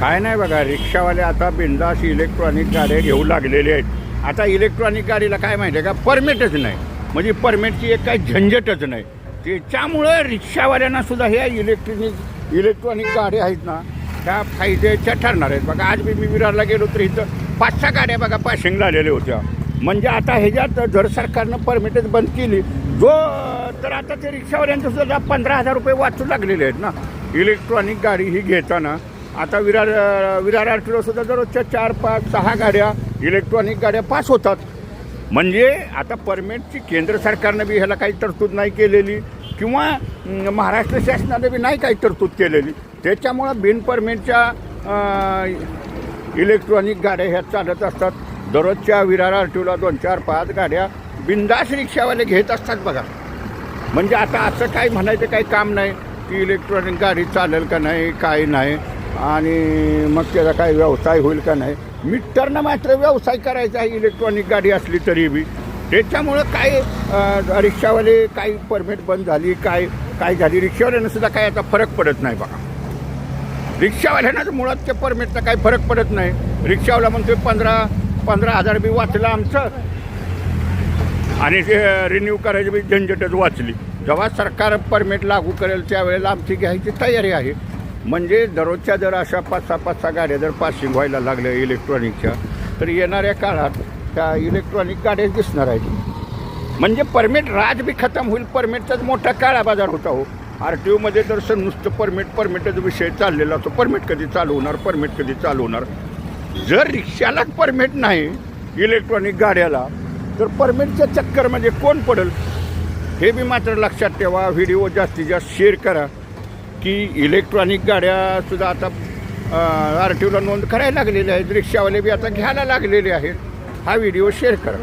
काय नाही बघा, रिक्षावाले आता बिनधास्त इलेक्ट्रॉनिक गाड्या घेऊ लागलेले आहेत. आता इलेक्ट्रॉनिक गाडीला काय माहिती आहे का, परमिटच नाही. म्हणजे परमिटची एक काही झंझटच नाही. त्याच्यामुळं रिक्षावाल्यांना सुद्धा ह्या इलेक्ट्रॉनिक गाड्या आहेत ना, त्या फायद्याच्या ठरणार आहेत. बघा आज मी विरारला गेलो तर इथं 5-6 गाड्या बघा पासिंग झालेल्या होत्या. म्हणजे आता ह्याच्यात जर सरकारनं परमिटच बंद केली तर आता ते रिक्षावाल्यांचं सुद्धा 15,000 रुपये वाचू लागलेले आहेत ना इलेक्ट्रॉनिक गाडी ही घेताना. आता विरार आरटीओला सुद्धा दररोजच्या 4-5-6 गाड्या इलेक्ट्रॉनिक गाड्या पास होतात. म्हणजे आता परमिटची केंद्र सरकारनं बी ह्याला काही तरतूद नाही केलेली किंवा महाराष्ट्र शासनाने बी नाही काही तरतूद केलेली. त्याच्यामुळं बिन परमिटच्या इलेक्ट्रॉनिक गाड्या ह्या चालत असतात. दररोजच्या विरार आरटीओला 2-4-5 गाड्या बिनधास्त रिक्षावाले घेत असतात बघा. म्हणजे आता असं काही म्हणायचं काही काम नाही की इलेक्ट्रॉनिक गाडी चालेल का नाही, काय नाही, आणि मग त्याचा काही व्यवसाय होईल का नाही. मीटरनं मात्र व्यवसाय करायचा आहे इलेक्ट्रॉनिक गाडी असली तरी बी. त्याच्यामुळं काय रिक्षावाले काही परमिट बंद झाली, काय झाली, रिक्षावाल्यांना सुद्धा काय आता फरक पडत नाही बघा. रिक्षावाल्यांना मुळात त्या परमिटचा काही फरक पडत नाही. रिक्षावाला म्हणतो 15,000 बी वाचलं आमचं आणि ते रिन्यू करायची बी झंझटच वाचली. जेव्हा सरकार परमिट लागू करेल त्यावेळेला आमची घ्यायची तयारी आहे. म्हणजे दररोजच्या जर अशा 5-6 गाड्या जर पासिंग व्हायला लागल्या इलेक्ट्रॉनिकच्या तर येणाऱ्या काळात त्या इलेक्ट्रॉनिक गाड्याच दिसणार आहेत. म्हणजे परमिट राज बी खतम होईल. परमिटचाच मोठा काळा बाजार होता हो. आर टी ओमध्ये तर सर नुसतं परमिटचा विषय चाललेला असतो. परमिट कधी चालू होणार. जर रिक्षालाच परमिट नाही इलेक्ट्रॉनिक गाड्याला तर परमिटच्या चक्करमध्ये कोण पडेल हे बी मात्र लक्षात ठेवा. व्हिडिओ जास्तीत जास्त शेअर करा की इलेक्ट्रॉनिक गाड्यासुद्धा आता आर टी ओला नोंद करायला लागलेल्या आहेत. रिक्षावाले बी आता घ्यायला लागलेले आहेत. हा व्हिडिओ शेअर करा.